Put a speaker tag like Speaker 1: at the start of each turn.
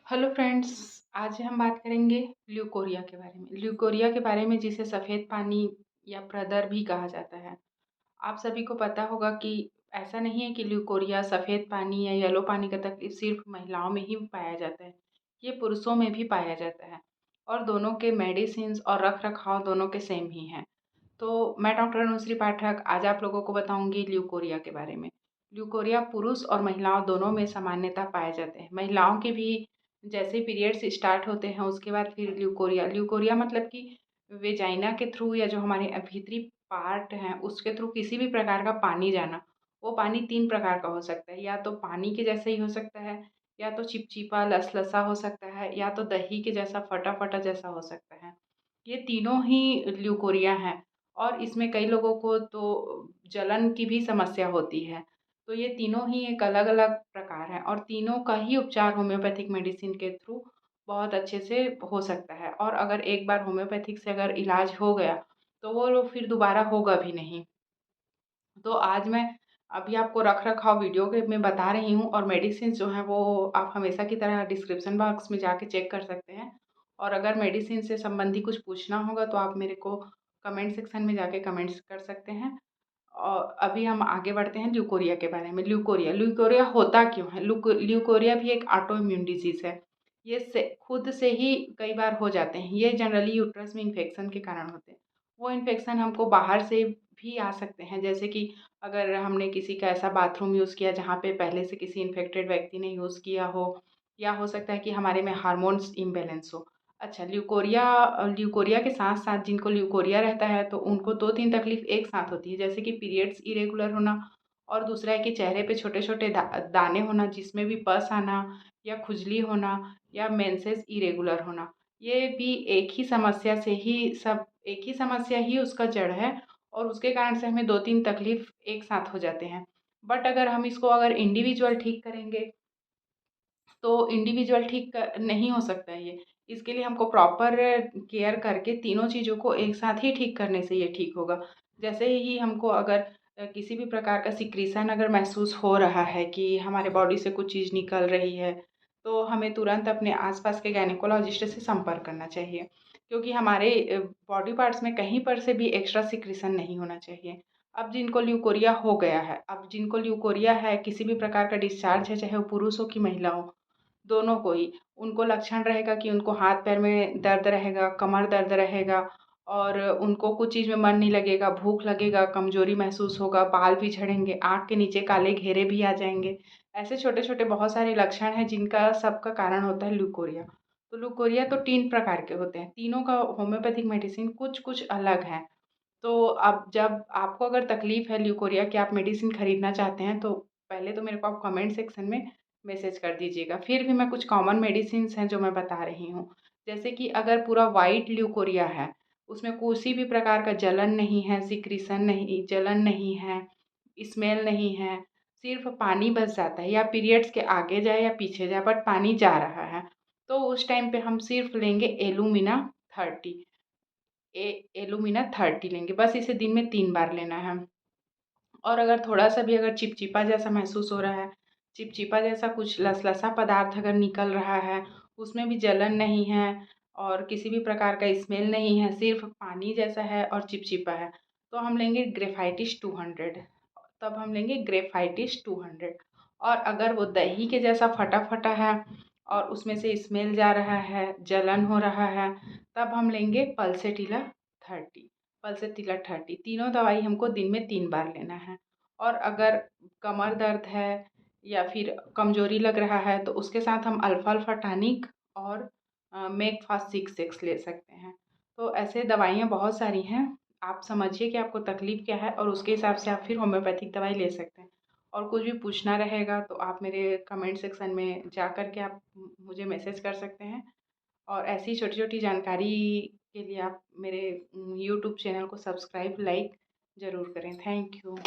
Speaker 1: Hello friends. आज हम बात करेंगे ल्यूकोरिया के बारे में। ल्यूकोरिया के बारे में, जिसे सफ़ेद पानी या प्रदर भी कहा जाता है। आप सभी को पता होगा कि ऐसा नहीं है कि ल्यूकोरिया, सफ़ेद पानी या येलो पानी का तकलीफ सिर्फ महिलाओं में ही पाया जाता है। ये पुरुषों में भी पाया जाता है और दोनों के मेडिसिन्स और रख रखाव दोनों के सेम ही हैं। तो मैं डॉक्टर अनुश्री पाठक आज आप लोगों को बताऊंगी ल्यूकोरिया के बारे में। ल्यूकोरिया पुरुष और महिलाओं दोनों में सामान्यतः पाए जाते हैं। महिलाओं के भी जैसे पीरियड्स स्टार्ट होते हैं उसके बाद फिर ल्यूकोरिया ल्यूकोरिया मतलब कि वेजाइना के थ्रू या जो हमारे भीतरी पार्ट हैं उसके थ्रू किसी भी प्रकार का पानी जाना। वो पानी 3 प्रकार का हो सकता है, या तो पानी के जैसा ही हो सकता है, या तो चिपचिपा लसलसा हो सकता है, या तो दही के जैसा फटा-फटा जैसा हो सकता है। ये तीनों ही ल्यूकोरिया हैं और इसमें कई लोगों को तो जलन की भी समस्या होती है। तो ये तीनों ही एक अलग-अलग प्रकार हैं और तीनों का ही उपचार होम्योपैथिक मेडिसिन के थ्रू बहुत अच्छे से हो सकता है। और अगर एक बार होम्योपैथिक से अगर इलाज हो गया, तो वो फिर दोबारा होगा भी नहीं। तो आज मैं अभी आपको रख-रखाव वीडियो के में बता रही हूँ और मेडिसिन्स जो हैं वो आप हमेशा की तरह डिस्क्रिप्शन बॉक्स में जाके चेक कर सकते हैं। और अगर मेडिसिन से संबंधी कुछ पूछना होगा तो आप मेरे को कमेंट सेक्शन में जाके कमेंट्स कर सकते हैं। और अभी हम आगे बढ़ते हैं ल्यूकोरिया के बारे में। ल्यूकोरिया ल्यूकोरिया होता क्यों है? ल्यूकोरिया भी एक ऑटो इम्यून डिजीज़ है। ये से खुद से ही कई बार हो जाते हैं। ये जनरली यूट्रस में इन्फेक्शन के कारण होते हैं। वो इन्फेक्शन हमको बाहर से भी आ सकते हैं, जैसे कि अगर हमने किसी का ऐसा बाथरूम यूज़ किया जहाँ पे पहले से किसी इन्फेक्टेड व्यक्ति ने यूज़ किया हो, या हो सकता है कि हमारे में हार्मोन्स इम्बैलेंस हो। अच्छा, ल्यूकोरिया के साथ-साथ जिनको ल्यूकोरिया रहता है तो उनको 2-3 तकलीफ़ एक साथ होती है, जैसे कि पीरियड्स इरेगुलर होना, और दूसरा है कि चेहरे पे छोटे-छोटे दाने होना जिसमें भी पस आना, या खुजली होना, या मेंसेस इरेगुलर होना। ये भी एक ही समस्या ही उसका जड़ है और उसके कारण से हमें 2-3 तकलीफ़ एक साथ हो जाते हैं। बट अगर हम इसको अगर इंडिविजुअल ठीक करेंगे तो इंडिविजुअल ठीक नहीं हो सकता है ये। इसके लिए हमको प्रॉपर केयर करके तीनों चीज़ों को एक साथ ही ठीक करने से ये ठीक होगा। जैसे ही हमको अगर किसी भी प्रकार का सिक्रीशन अगर महसूस हो रहा है कि हमारे बॉडी से कुछ चीज़ निकल रही है, तो हमें तुरंत अपने आस-पास के गायनेकोलॉजिस्ट से संपर्क करना चाहिए। क्योंकि हमारे बॉडी पार्ट्स में कहीं पर से भी एक्स्ट्रा सिक्रीशन नहीं होना चाहिए। अब जिनको ल्यूकोरिया है, किसी भी प्रकार का डिस्चार्ज है, चाहे वो पुरुष हो कि महिला हो, दोनों को ही, उनको लक्षण रहेगा कि उनको हाथ-पैर में दर्द रहेगा, कमर दर्द रहेगा, और उनको कुछ चीज़ में मन नहीं लगेगा, भूख लगेगा, कमज़ोरी महसूस होगा, बाल भी झड़ेंगे, आँख के नीचे काले घेरे भी आ जाएँगे। ऐसे छोटे-छोटे बहुत सारे लक्षण हैं जिनका सबका कारण होता है ल्यूकोरिया। तो ल्यूकोरिया तो 3 प्रकार के होते हैं, तीनों का होम्योपैथिक मेडिसिन कुछ-कुछ अलग है। तो अब जब आपको अगर तकलीफ़ है ल्यूकोरिया की, आप मेडिसिन खरीदना चाहते हैं, तो पहले तो मेरे को आप कमेंट सेक्शन में मैसेज कर दीजिएगा। फिर भी मैं कुछ कॉमन मेडिसिन्स हैं जो मैं बता रही हूँ। जैसे कि अगर पूरा व्हाइट ल्यूकोरिया है, उसमें किसी भी प्रकार का जलन नहीं है, सिक्रीशन नहीं, जलन नहीं है, स्मेल नहीं है, सिर्फ़ पानी बस जाता है, या पीरियड्स के आगे जाए या पीछे जाए बट पानी जा रहा है, तो उस टाइम पे हम सिर्फ़ लेंगे एलुमिना 30। एलुमिना 30 लेंगे, बस इसे दिन में 3 बार लेना है। और अगर थोड़ा-सा भी अगर चिपचिपा जैसा महसूस हो रहा है, चिपचिपा जैसा कुछ लसलसा पदार्थ अगर निकल रहा है, उसमें भी जलन नहीं है और किसी भी प्रकार का स्मेल नहीं है, सिर्फ़ पानी जैसा है और चिपचिपा है, तो हम लेंगे ग्रेफ़ाइटिस 200। तब हम लेंगे ग्रेफ़ाइटिस 200। और अगर वो दही के जैसा फटा-फटा है और उसमें से स्मेल जा रहा है, जलन हो रहा है, तब हम लेंगे पल्सेटिला 30। पल्सेटिला 30 तीनों दवाई हमको दिन में 3 बार लेना है। और अगर कमर दर्द है या फिर कमज़ोरी लग रहा है तो उसके साथ हम अल्फ़ा-अल्फ़ा टॉनिक और मेकफ़ास्ट 6 ले सकते हैं। तो ऐसे दवाइयाँ बहुत सारी हैं, आप समझिए कि आपको तकलीफ़ क्या है और उसके हिसाब से आप फिर होम्योपैथिक दवाई ले सकते हैं। और कुछ भी पूछना रहेगा तो आप मेरे कमेंट सेक्शन में जा कर के आप मुझे मैसेज कर सकते हैं। और ऐसी छोटी-छोटी जानकारी के लिए आप मेरे यूट्यूब चैनल को सब्सक्राइब, लाइक ज़रूर करें। Thank you.